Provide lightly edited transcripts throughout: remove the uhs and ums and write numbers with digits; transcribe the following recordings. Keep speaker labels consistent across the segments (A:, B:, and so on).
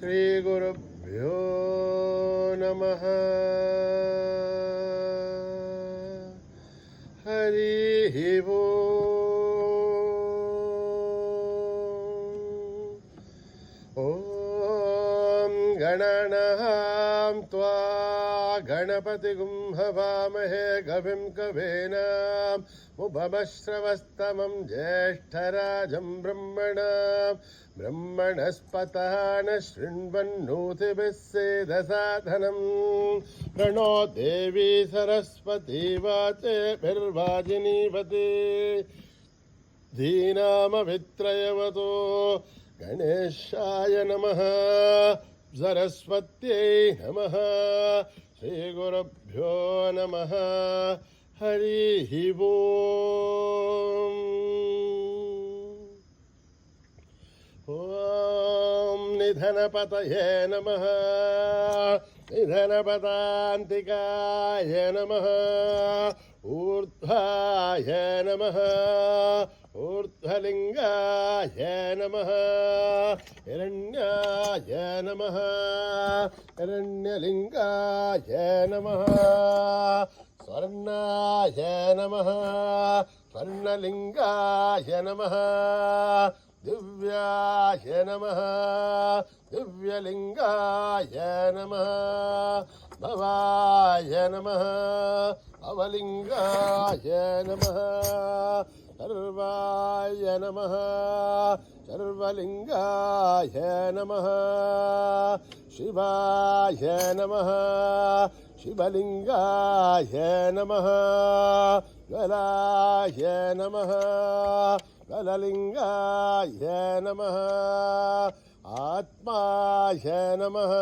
A: श्रीगुरुभ्यो नमः। हरिः ॐ गणनां त्वा गणपतिगुं हवामहे कविं कवीनाम् उपमश्रवस्तमं ज्येष्ठराजं ब्रह्मणस्पतः न शृण्वन्नोतिभिः सेदसाधनम् प्रणो देवी सरस्वती वाचेभिर्वाजिनीवती धीनामभित्रयवतो गणेशाय नमः सरस्वत्यै नमः श्रीगुरुभ्यो नमः। हरिः ॐ निधनपतये नमः निधनपदान्तिकाय नमः ऊर्ध्वाय नमः ऊर्ध्वलिङ्गाय नमः हिरण्याय नमः हिरण्यलिङ्गाय नमः स्वर्णाय नमः स्वर्णलिङ्गाय नमः दिव्याय नमः दिव्यलिङ्गाय नमः भवाय नमः भवलिङ्गाय नमः सर्वाय नमः सर्वलिङ्गाय नमः शिवाय नमः शिवलिङ्गाय नमः गलाय नमः गललिङ्गाय नमः आत्माय नमः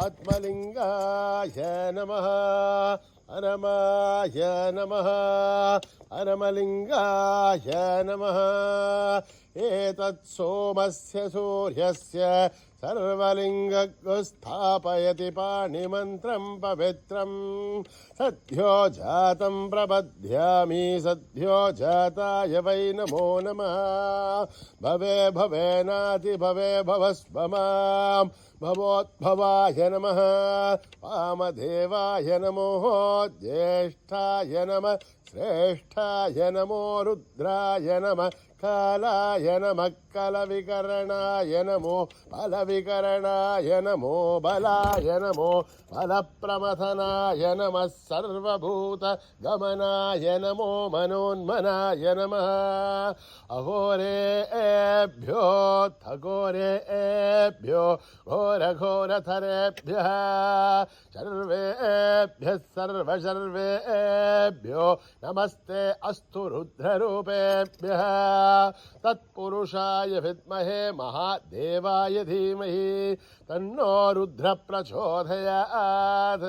A: आत्मलिङ्गाय नमः परमाय नमः परमलिङ्गाय नमः एतत् सोमस्य सूर्यस्य सर्वलिङ्गस्थापयति पाणिमन्त्रं पवित्रं सद्यो जातं प्रबध्यामि सद्यो जाताय वै नमो नमः भवे भवेनाति भवे भवस्व मां भवोद्भवाय नमः वामदेवाय नमो ज्येष्ठाय नमः श्रेष्ठाय नमो रुद्राय नमः कालाय नमः कलविकरणाय नमो बलविकरणाय नमो बलाय नमो बलप्रमथनाय नमः सर्वभूतगमनाय नमो मनोन्मनाय नमः अघोरेभ्यो थघोरेभ्यो घोरघोरथरेभ्यः सर्वेभ्यः सर्वसर्वेभ्यो नमस्ते अस्तु रुद्ररूपेभ्यः तत्पुरुषाय विद्महे महादेवाय धीमहि तन्नो रुद्र प्रचोदयात्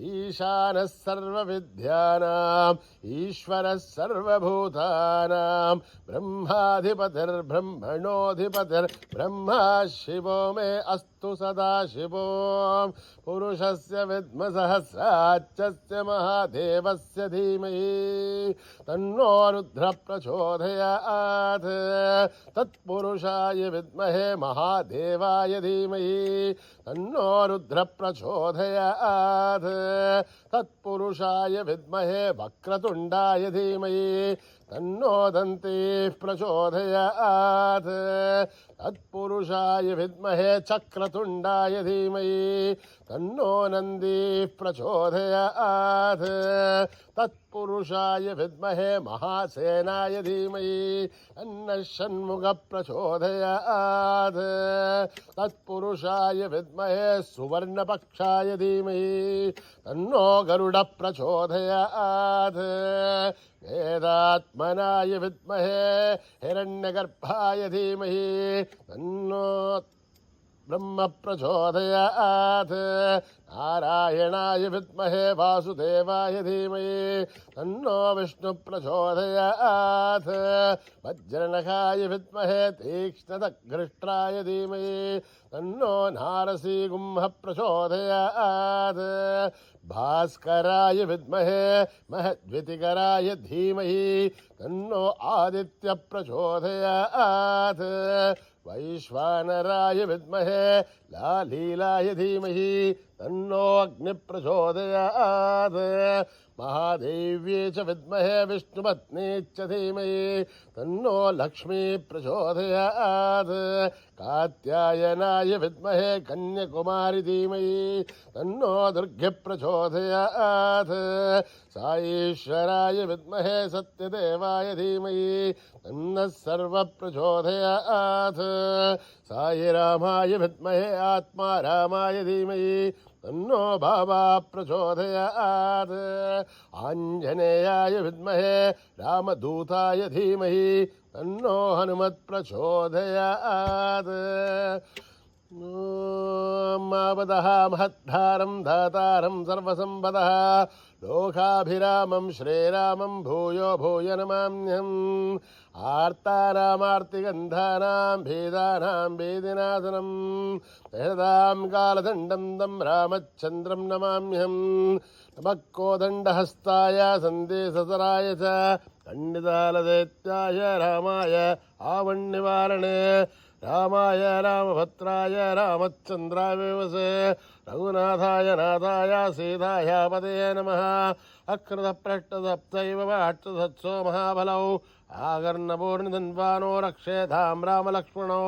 A: ईशानः सर्वविद्यानाम् ईश्वरः सर्वभूतानां ब्रह्माधिपतिर्ब्रह्मणोऽधिपतिर्ब्रह्मा शिवो मे अस्तु सदा शिवो पुरुषस्य विद्मसहस्राच्चस्य महादेवस्य धीमहि तन्नो रुद्र प्रचोदयात् तत्पुरुषाय विद्महे महादेवाय धीमहि तन्नो रुद्र प्रचोदयात् तत्पुरुषाय विद्महे वक्रतुण्डाय धीमहि तन्नो दन्तिः प्रचोदयात् तत्पुरुषाय विद्महे चक्रतुण्डाय धीमहि तन्नो नन्दिः प्रचोदयात् तत्पुरुषाय विद्महे महासेनाय धीमहि तन्नः षण्मुखः प्रचोदयात् तत्पुरुषाय विद्महे सुवर्णपक्षाय धीमहि तन्नो गरुडः प्रचोदयात् वेदात्मनाय विद्महे हिरण्यगर्भाय धीमहि तन्नो ब्रह्म प्रचोदयात् नारायणाय विद्महे वासुदेवाय धीमहि तन्नो विष्णु प्रचोदयात् वज्रनखाय विद्महे तीक्ष्णदग्रष्ट्राय धीमहि तन्नो नारसिंह प्रचोदयात् भास्कराय विद्महे महद्वितिकराय धीमहि तन्नो आदित्य प्रचोदयात् वैश्वानराय विद्महे लालीलाय धीमहि तन्नो अग्नि प्रचोदयात् महादेव्यै च विद्महे विष्णुपत्नी च धीमहि तन्नो लक्ष्मी प्रचोदयात् कात्यायनाय विद्महे कन्याकुमारी धीमहि तन्नो दुर्गे प्रचोदयात् साईश्वराय विद्महे सत्यदेवाय धीमहि तन्नः सर्व प्रचोदयात् साईरामाय विद्महे आत्मारामाय धीमहि तन्नो बाबा प्रचोदयात् आञ्जनेयाय विद्महे रामदूताय धीमहि तन्नो हनुमत् प्रचोदयात् मावदः महद्धारं धातारं सर्वसम्पदः लोकाभिरामं श्रीरामं भूयो भूय नमाम्यहम् आर्तानामार्तिगन्धानां भेदानां भेदिनाशनं तेषां कालदण्डं तं रामचन्द्रं नमाम्यहम् नमः कोदण्डहस्ताय सन्देशसराय च खण्डितालदैत्याय रामाय आवन्निवारणे रामाय रामभद्राय रामचन्द्राय वेवसे रघुनाथाय नाथाय सीताय पदे नमः अकृतपृष्ठसप्तैव वाट्सत्सो महाबलौ आकर्णपूर्णधन्वानो रक्षेधां रामलक्ष्मणौ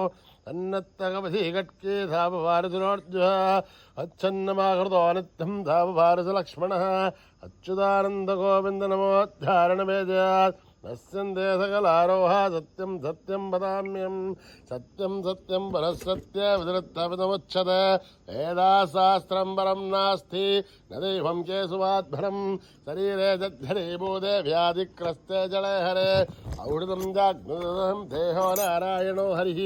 A: तन्नत्तकवधि कट्के धावभारतुरोर्जुः अच्छन्नमाकृतो नित्यं धावभारतलक्ष्मणः अच्युतानन्दगोविन्द नमोद्धारणवेजयात् नश्यन्ते सकलारोहा सत्यं सत्यं वदाम्यहं सत्यं सत्यं परः सत्य विदृत्तविदमुच्यते वेदाशास्त्रं परं नास्ति न दैवं केशवाद्भरं शरीरे जद्धरीभूते व्याधिक्रस्ते जले हरे औषधं जाग्नुदं देहो नारायणो हरिः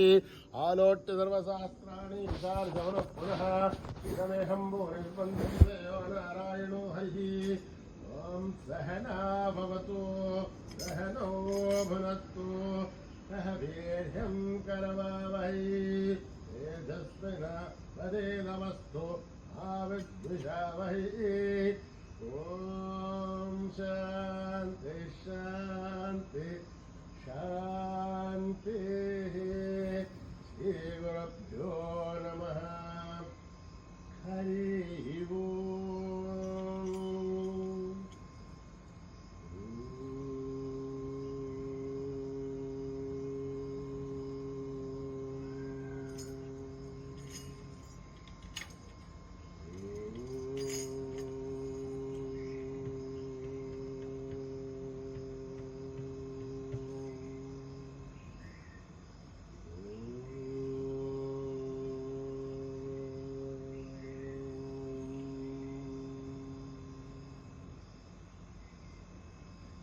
A: आलोट्य सर्वशास्त्राणि विचार्यवनः पुनः इदमेहं भुवनिष्पन्दं देहो नारायणो हरिः ॐ सहना भवतु सहनौ भुनक्तु सह वीर्यं करवावहै तेजस्विनावधीतमस्तु मा विद्विषावहै ॐ शान्ति शान्ति शान्तिः श्रीगुरुभ्यो नमः हरिः ओम्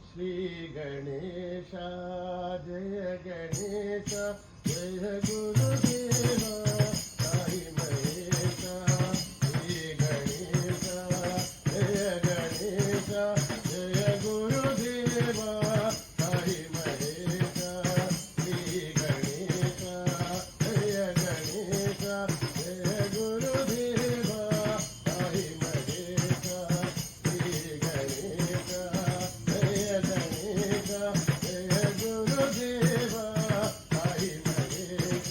A: श्री गणेश जय गणेश जय गुरुदेवा साई महेश श्री गणेश जय गणेश जय गुरुदेवा साई महेश श्री गणेश जय गणेश जय गुरुदेवा साई महेश श्री गणेश जय गुरुदेवा साई महेश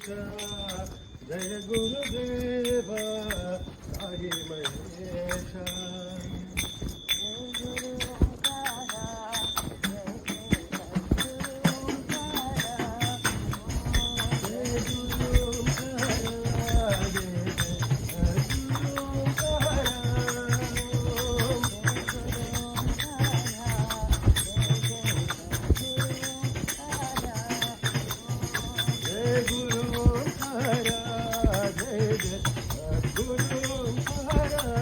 A: जय गुरुदेव साई महेशा Guru Hara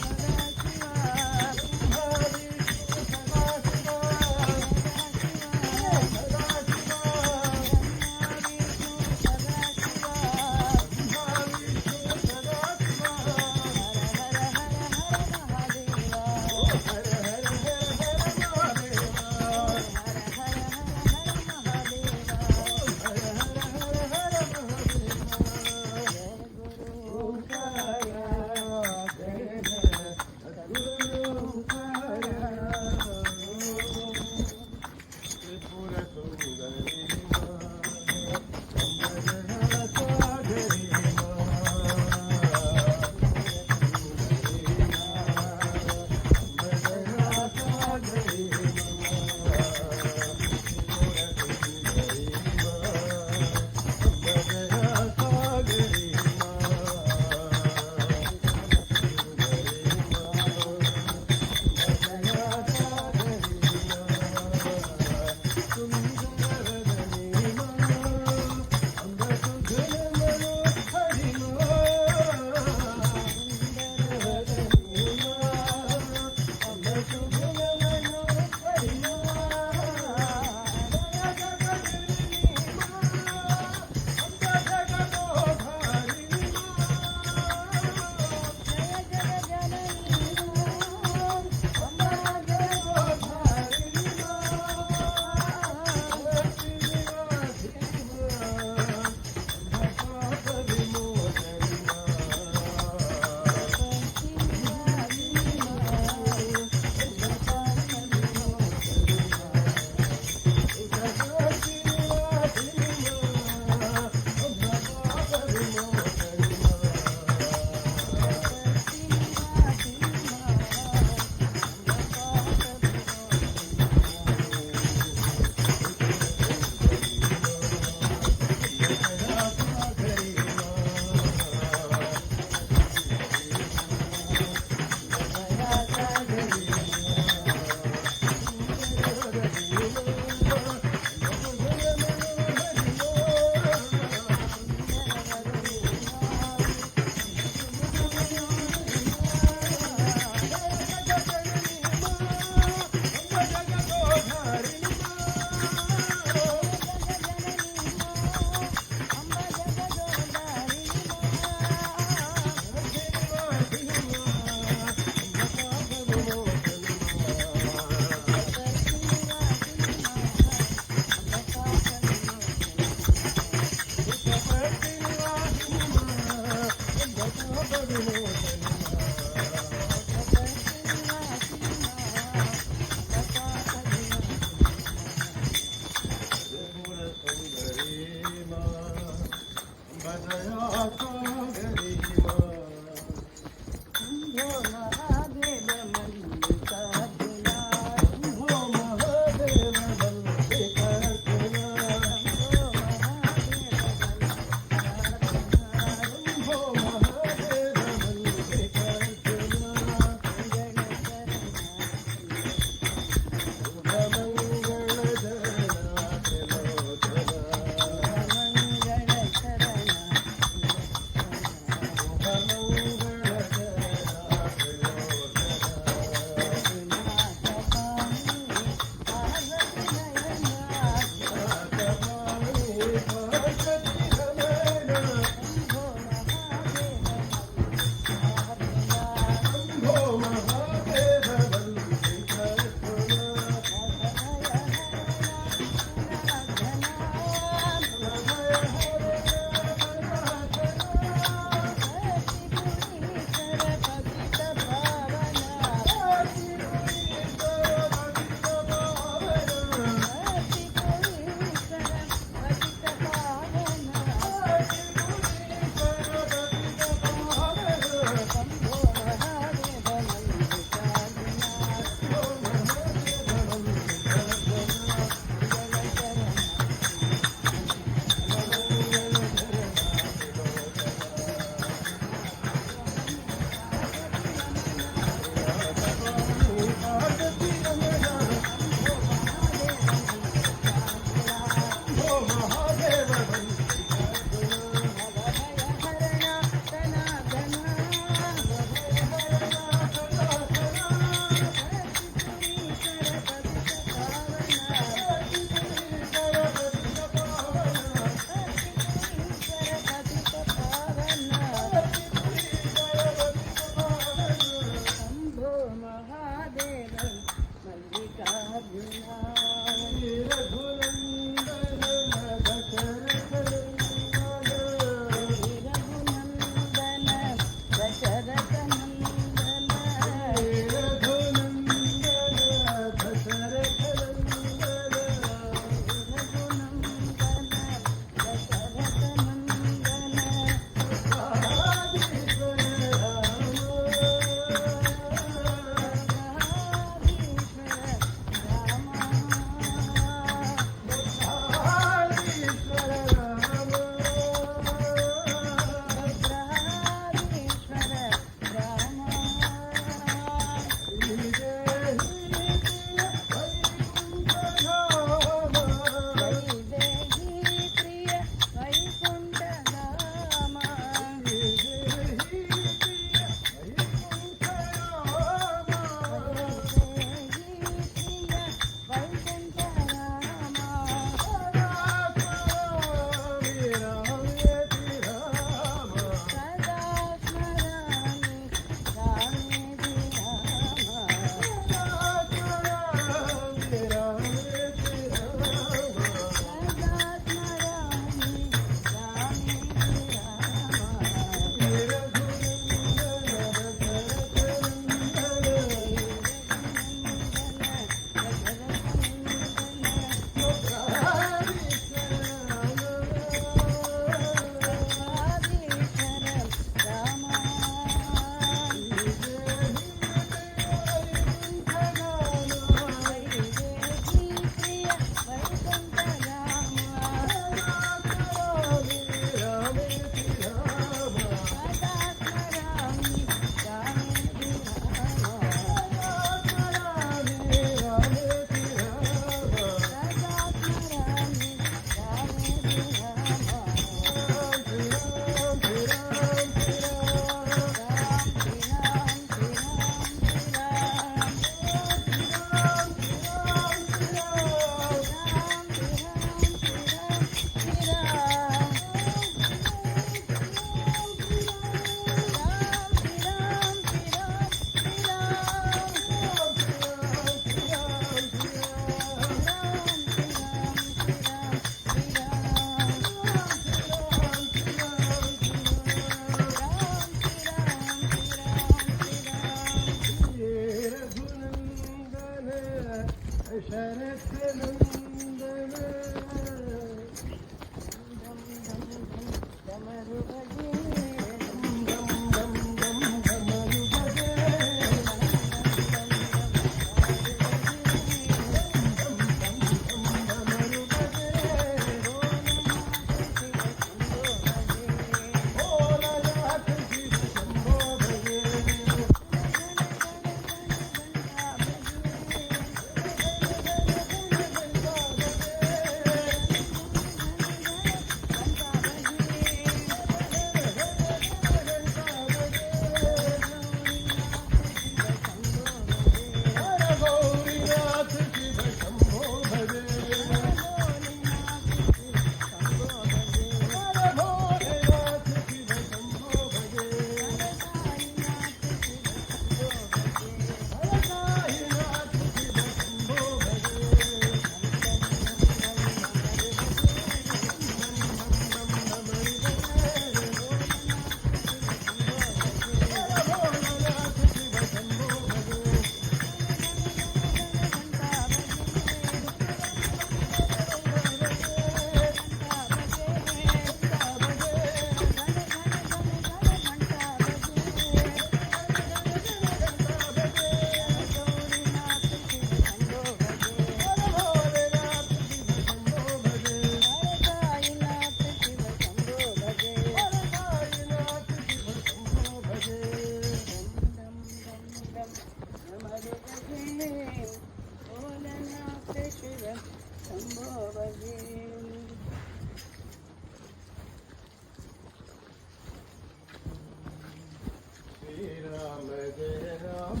A: Jai Ram, Jai Ram,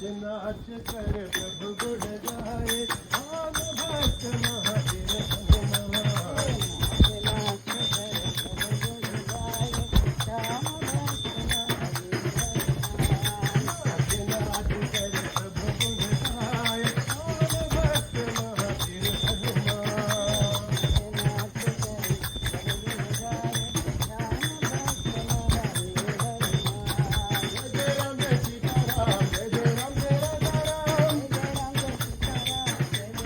A: नाच कर प्रभु गुण गाए राम भक्त महावीर हनुमान
B: नाच कर प्रभु गुण गाए राम भक्त महावीर हनुमान
A: नाच कर प्रभु गुण गाए राम भक्त महावीर हनुमान
B: नाच कर प्रभु गुण गाए राम भक्त महावीर हनुमान
A: जय राम जय सीताराम जय जय राम जय राजा राम
B: जय राम जय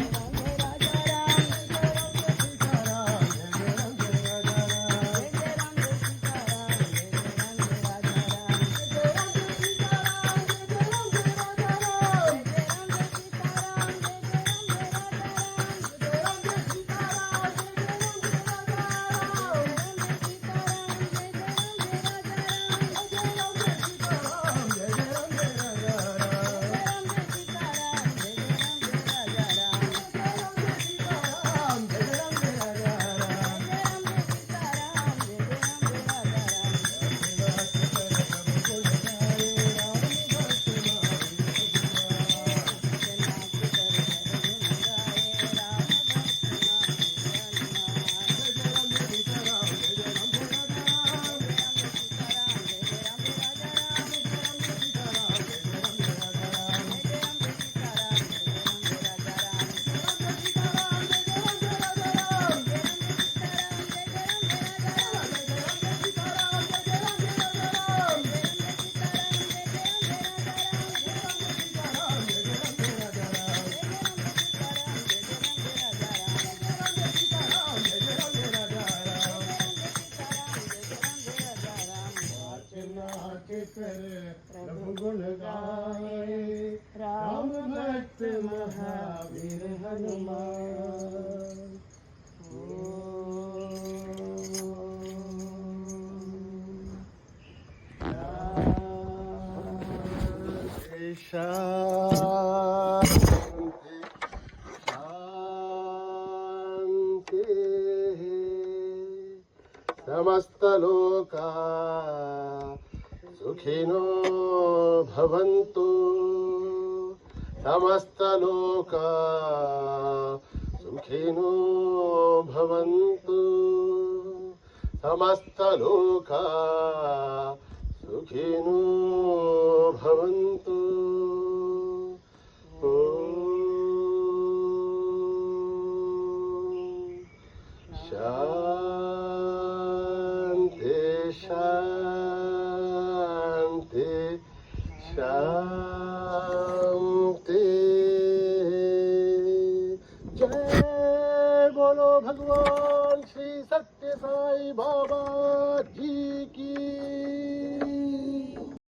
B: सीताराम जय जय राम जय राजा राम
A: जय राम जय सीताराम जय जय राम जय राजा राम
B: जय जय राम जय सीताराम जय जय राम जय राजा राम
A: जय राम जय सीताराम जय जय राम जय राजा राम
B: जय जय राम जय सीताराम जय जय राम जय राजा राम
A: जय राम जय सीताराम जय जय राम जय राजा राम प्रभु गुण गाए राम भक्त महावीर हनुमान शांति शांति समस्त लोका सुखिनो भवन्तु समस्त लोका सुखिनो भवन्तु समस्त लोका सुखिनो भवन्तु शान्ति शान्ति शान्ति जय बोलो भगवान श्री सत्य साई बाबा जी